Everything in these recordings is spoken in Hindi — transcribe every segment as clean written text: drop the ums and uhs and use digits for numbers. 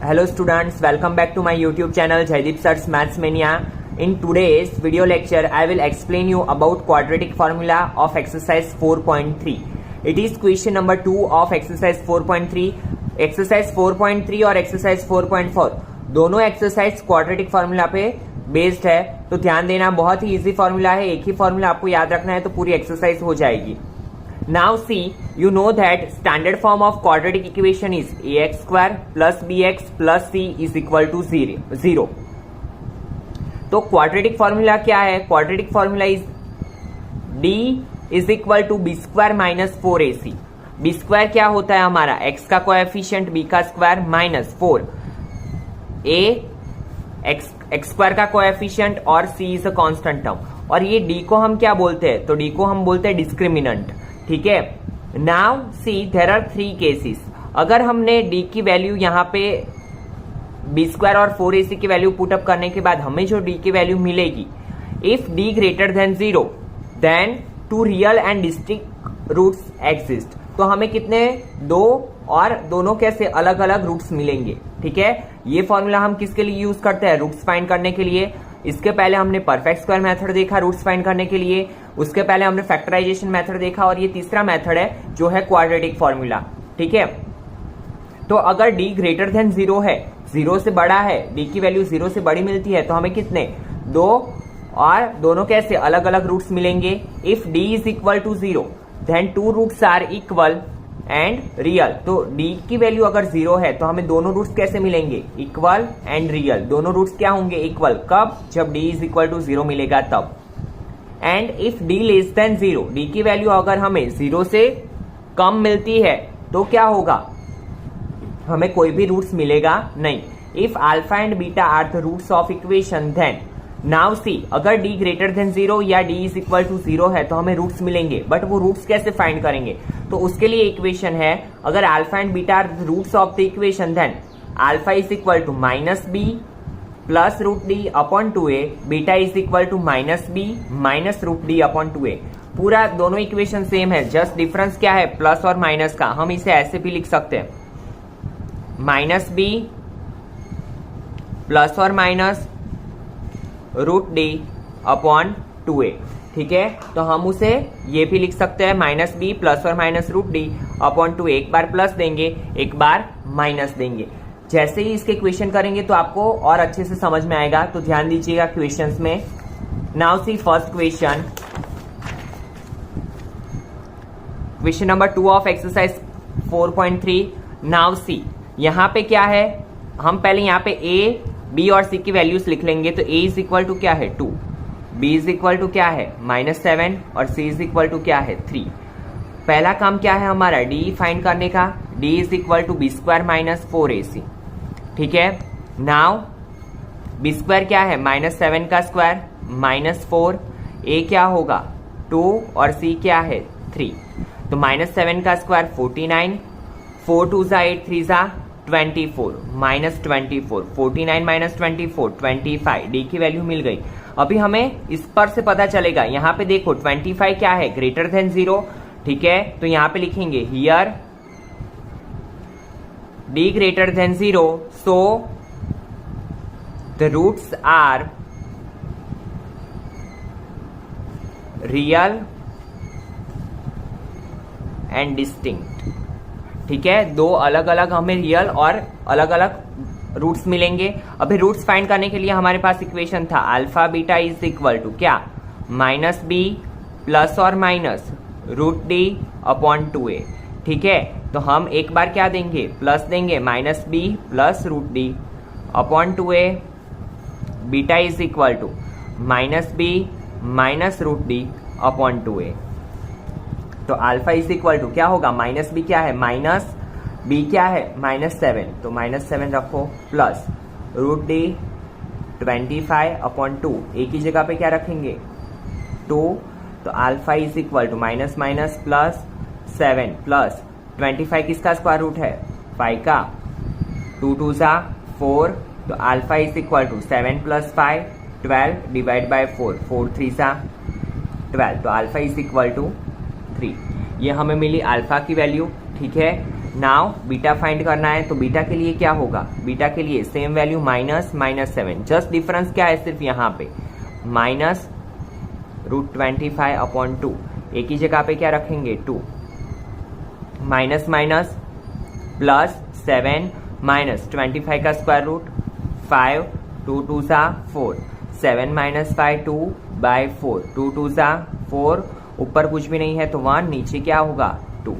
Hello students, welcome back to my YouTube channel Jaideep Sir's Maths Mania. In today's video lecture, I will explain you about quadratic formula of exercise 4.3. It is question number 2 of exercise 4.3. Exercise 4.3 और exercise 4.4 दोनों एक्सरसाइज क्वाड्रेटिक फार्मूला पे बेस्ड है, तो ध्यान देना, बहुत ही इजी फार्मूला है, एक ही फार्मूला आपको याद रखना है तो पूरी एक्सरसाइज हो जाएगी. Now see, you know that standard form of quadratic equation is ax square plus bx plus c is equal to 0. तो क्वाड्रेटिक फॉर्मूला क्या है? Quadratic formula is d is equal to B square minus 4ac. B square क्या होता है हमारा? x का कोएफिशिएंट b का square minus 4 a x square का कोएफिशिएंट और c is a constant term. और ये d को हम क्या बोलते हैं? तो d को हम बोलते हैं डिस्क्रिमिनेंट. ठीक है. Now see there are 3 cases. अगर हमने d की वैल्यू यहाँ पे बी स्क्वायर और 4ac की वैल्यू पुटअप करने के बाद हमें जो d की वैल्यू मिलेगी, if d greater than 0 then 2 real and distinct roots exist. तो हमें कितने? 2 और दोनों कैसे अलग अलग रूट्स मिलेंगे. ठीक है. ये फॉर्मूला हम किसके लिए यूज करते हैं? रूट्स फाइंड करने के लिए. इसके पहले हमने परफेक्ट स्क्वायर मेथड देखा रूट्स फाइंड करने के लिए, उसके पहले हमने फैक्टराइजेशन मेथड देखा, और ये तीसरा मेथड है जो है क्वाड्रेटिक फॉर्मूला. ठीक है. तो अगर d ग्रेटर देन 0 है, 0 से बड़ा है, d की वैल्यू 0 से बड़ी मिलती है, तो हमें कितने? 2 और दोनों कैसे अलग अलग रूट्स मिलेंगे. If d is equal to 0 then 2 roots are equal and real. तो d की वैल्यू अगर 0 है तो हमें दोनों रूट्स कैसे मिलेंगे? Equal and real. दोनों रूट्स क्या होंगे? इक्वल. कब? जब d इज इक्वल टू 0 मिलेगा तब. And if d less than 0, d की वैल्यू अगर हमें 0 से कम मिलती है तो क्या होगा? हमें कोई भी रूट्स मिलेगा नहीं. If alpha and beta are the roots of equation then. Now see, अगर d ग्रेटर देन 0 या d इज इक्वल टू 0 है तो हमें रूट्स मिलेंगे, बट वो रूट्स कैसे फाइंड करेंगे? तो उसके लिए इक्वेशन है, अगर alpha and beta are the roots of the equation then alpha is equal to minus b plus root d upon 2a, beta is equal to minus b minus root d upon 2a. पूरा दोनों इक्वेशन सेम है, जस्ट डिफरेंस क्या है? प्लस और माइनस का. हम इसे ऐसे भी लिख सकते हैं, माइनस बी प्लस और minus root d upon 2a. ठीक है. तो हम उसे ये भी लिख सकते हैं, माइनस बी प्लस और minus root d upon 2a. एक बार प्लस देंगे, एक बार माइनस देंगे. जैसे ही इसके क्वेश्चन करेंगे तो आपको और अच्छे से समझ में आएगा, तो ध्यान दीजिएगा क्वेश्चंस में. Now see first question, question number 2 of exercise 4.3. Now see, यहाँ पे क्या है? हम पहले यहाँ पे a, b और c की वैल्यूज लिख लेंगे. तो a इज इक्वल टू क्या है? 2, b इज इक्वल टू क्या है? -7 और c इज इक्वल टू क्या है? 3. पहला काम क्या है हमारा? d फाइंड करने का. d is equal to B square minus 4ac. ठीक है. नाउ बी स्क्वायर क्या है? -7 का स्क्वायर माइनस 4, a क्या होगा? 2 और c क्या है? 3. तो -7 का स्क्वायर 49, 4 2 जा 8 3 जा 24, -24, 49 माइनस 24 25. d की वैल्यू मिल गई. अभी हमें इस पर से पता चलेगा, यहाँ पे देखो 25 क्या है? Greater than 0. ठीक है. तो यहाँ पे लिखेंगे here d greater than 0, so the roots are real and distinct. ठीक है. दो अलग अलग हमें रियल और अलग अलग रूट्स मिलेंगे. अभी रूट्स फाइंड करने के लिए हमारे पास इक्वेशन था, alpha beta is equal to क्या? माइनस बी प्लस और minus root d upon 2a. ठीक है. तो हम एक बार क्या देंगे? प्लस देंगे, minus b plus root d upon 2a. Beta is equal to minus b minus root d upon 2a. तो अल्फा इज इक्वल टू क्या होगा? माइनस बी क्या है? माइनस बी क्या है? -7. तो -7 रखो प्लस रूट डी 25 अपॉन 2. एक ही जगह पे क्या रखेंगे? 2. तो alpha is equal to minus minus plus 7 plus 25 किसका स्क्वायर रूट है? 5 का. 2 2 जा 4. तो alpha is equal to 7 plus 5 12 divide by 4, 4 3 जा 12. तो अल्फा इज इक्वल टू 3. ये हमें मिली अल्फा की वैल्यू. ठीक है. नाउ बीटा फाइंड करना है, तो बीटा के लिए क्या होगा, बीटा के लिए सेम वैल्यू -7, जस्ट डिफरेंस क्या है सिर्फ यहाँ पे -√25/2, एक ही जगह पे क्या रखेंगे 2, माइनस माइनस प्लस 7 माइनस 25 का स्क्वायर रूट 5, 2 2 सा 4, 7 - 5 2/4, 2 2 सा 4, ऊपर कुछ भी नहीं है तो 1, नीचे क्या होगा 2।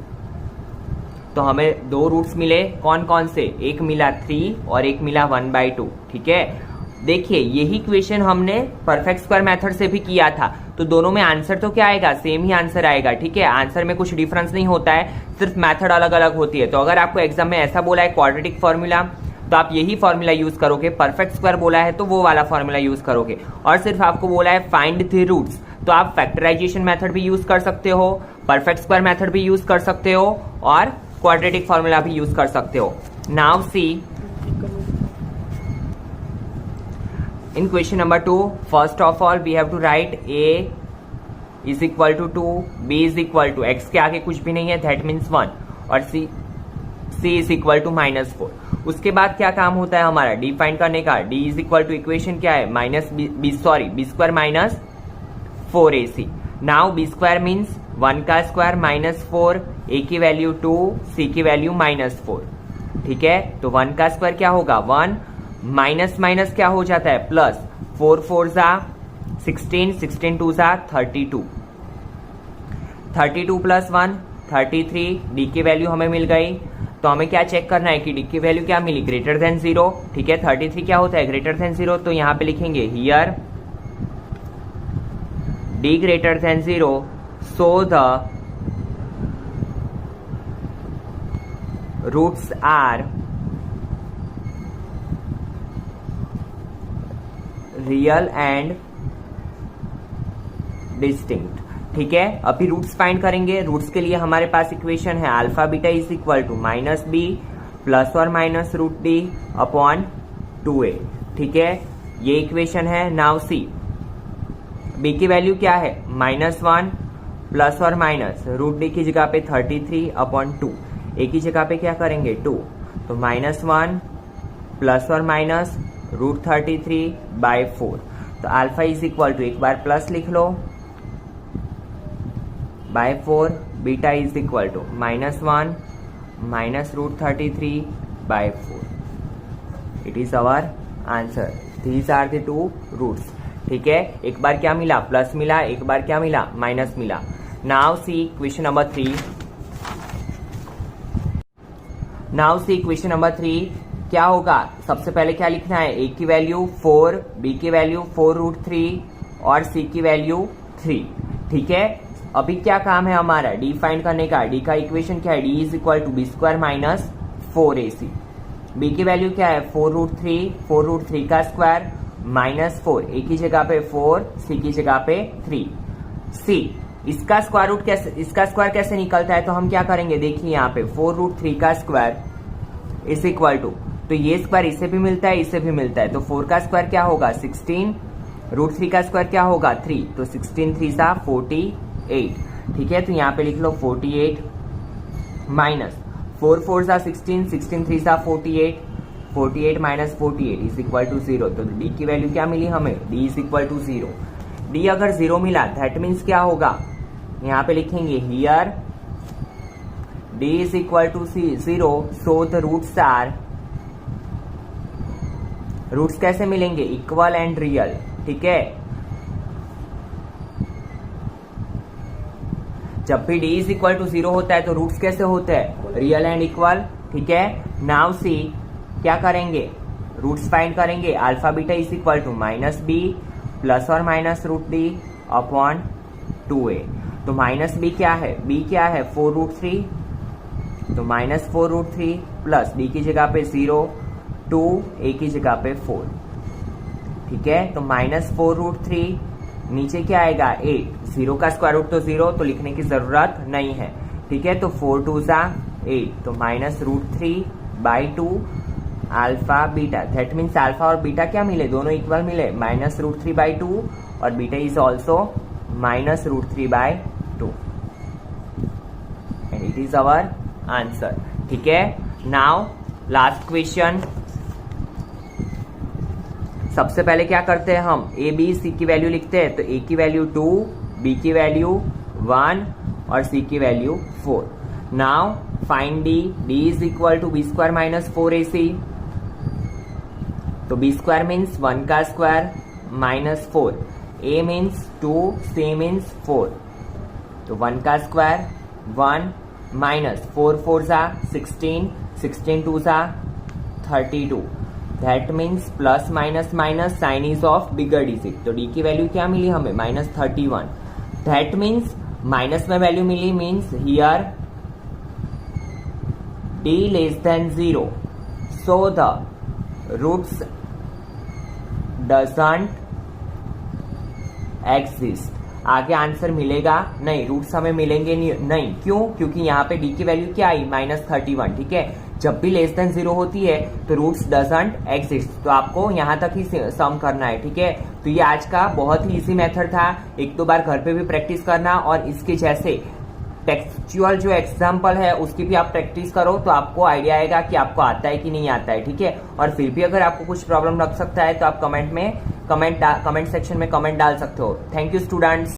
तो हमें दो रूट्स मिले, कौन कौन से, एक मिला 3 और एक मिला 1/2। ठीक है, देखिए यही क्वेश्चन हमने परफेक्ट स्क्वायर मेथड से भी किया था, तो दोनों में आंसर तो क्या आएगा, सेम ही आंसर आएगा। ठीक है, आंसर में कुछ डिफरेंस नहीं होता है, सिर्फ मेथड अलग अलग होती है। तो अगर आपको एग्जाम में ऐसा बोला है क्वाड्रेटिक फॉर्मूला, तो आप यही फॉर्मूला यूज करोगे। परफेक्ट स्क्वायर बोला है तो वो वाला फॉर्मूला यूज करोगे। और सिर्फ आपको बोला है फाइंड द रूट्स, तो आप फैक्टराइजेशन मेथड भी यूज कर सकते हो, परफेक्ट स्क्वायर मेथड भी यूज कर सकते हो और क्वाड्रेटिक फॉर्मूला भी यूज कर सकते हो। Now see in question number 2, first of all we have to write a is equal to 2, b is equal to x के आगे कुछ भी नहीं है, that means 1, और c is equal to -4। उसके बाद क्या काम होता है हमारा, d फाइंड करने का। d is equal to equation क्या है, b square minus 4ac। Now b square means 1 का स्क्वायर -4, a की वैल्यू 2, c की वैल्यू -4। ठीक है, तो 1 का स्क्वायर क्या होगा 1, माइनस माइनस क्या हो जाता है प्लस, 4 4 सा 16, 16 2 सा 32, 32 प्लस 1 33, डी की वैल्यू हमें मिल गई। तो हमें क्या चेक करना है कि डी की वैल्यू क्या मिली, ग्रेटर देन 0। ठीक है, 33 क्या होता है ग्रेटर देन 0, तो यहां पे लिखेंगे here d greater than 0, so the roots are real and distinct. ठीक है, अभी रूट्स फाइंड करेंगे। रूट्स के लिए हमारे पास इक्वेशन है alpha beta is equal to -b plus और माइनस √d/2a। ठीक है, ये इक्वेशन है। नाउ सी b की वैल्यू क्या है -1 प्लस और माइनस √d की जगह पे 33/2, a की जगह पे क्या करेंगे 2, तो -1 प्लस और माइनस √33/4। तो अल्फा इज इक्वल टू, एक बार प्लस लिख लो, /4, beta is equal to -1 minus √33/4। It is our answer. These are the two roots. ठीक है, एक बार क्या मिला प्लस मिला, एक बार क्या मिला माइनस मिला। Now see question number 3। Now see question number 3 क्या होगा, सबसे पहले क्या लिखना है, a की वैल्यू 4, b की वैल्यू 4√3 और c की वैल्यू 3। ठीक है, अभी क्या काम है हमारा, d फाइंड करने का। d का इक्वेशन क्या है, d is equal to b square minus 4ac। b की वैल्यू क्या है 4√3, 4√3 का स्क्वायर -4, a की जगह पे 4, c की जगह पे 3। c इसका स्क्वायर रूट कैसे, इसका स्क्वायर कैसे निकलता है, तो हम क्या करेंगे, देखिए यहाँ पे 4√3 का स्क्वायर इज इक्वल टू, तो ये स्क्वायर इसे भी मिलता है इसे भी मिलता है, तो 4 का स्क्वायर क्या होगा 16, √3 का स्क्वायर क्या होगा 3, तो 16 3 सा 48। ठीक है, तो यहाँ पे लिख लो 48 माइनस 4 4 सा 16, 16 3 सा 48, 48 माइनस 48 इज इक्वल टू 0। तो डी की वैल्यू क्या मिली हमें, डी इज इक्वल टू 0। डी अगर 0 मिला दैट मीन्स क्या होगा, यहाँ पे लिखेंगे here d is equal to 0, so the roots are, roots कैसे मिलेंगे, इक्वल एंड रियल। ठीक है, जब भी d इज इक्वल टू 0 होता है तो रूट्स कैसे होते हैं, रियल एंड इक्वल। ठीक है, नाउ सी क्या करेंगे, रूट्स फाइंड करेंगे। Alpha beta is equal to -b plus और माइनस √d/2a। तो -b क्या है, b क्या है 4√3, तो -4√3 प्लस d की जगह पे 0, 2, a की जगह पे 4। ठीक है, तो -4√3 नीचे क्या आएगा 8, 0 का स्क्वायर रूट तो 0, तो लिखने की जरूरत नहीं है। ठीक है, तो 4 2 सा 8, तो -√3/2 alpha beta, that means alpha और बीटा क्या मिले, दोनों इक्वल मिले, -√3/2 और beta is also -√3/2 and it is our answer. ठीक है। Now last question. सबसे पहले क्या करते हैं हम, ए बी सी की वैल्यू लिखते हैं। तो ए की वैल्यू 2, बी की वैल्यू 1 और सी की value 4। Now find D. D is equal to B square minus 4ac। तो बी स्क्वायर मीन्स 1 का square minus 4, A means 2, C means 4। तो 1 का स्क्वायर 1 माइनस 4 4 सा 16, 16 2 सा 32। That means plus minus minus sign is of bigger digit. तो डी की वैल्यू क्या मिली हमें, -31। दैट मीन्स माइनस में वैल्यू मिली, means here d less than 0, so the roots doesn't exist। आगे आंसर मिलेगा नहीं, रूट्स हमें मिलेंगे नहीं। क्यों? क्योंकि यहाँ पे d की वैल्यू क्या आई, -31। ठीक है, जब भी लेस देन 0 होती है तो रूट्स डजंट एग्जिस्ट। तो आपको यहाँ तक ही सम करना है। ठीक है, तो ये आज का बहुत ही इजी मेथड था। एक दो बार घर पे भी प्रैक्टिस करना, और इसके जैसे टेक्सचुअल जो एग्जाम्पल है उसकी भी आप प्रैक्टिस करो, तो आपको आइडिया आएगा कि आपको आता है कि नहीं आता है। ठीक है, और फिर भी अगर आपको कुछ प्रॉब्लम लग सकता है तो आप कमेंट सेक्शन में कमेंट डाल सकते हो। Thank you students.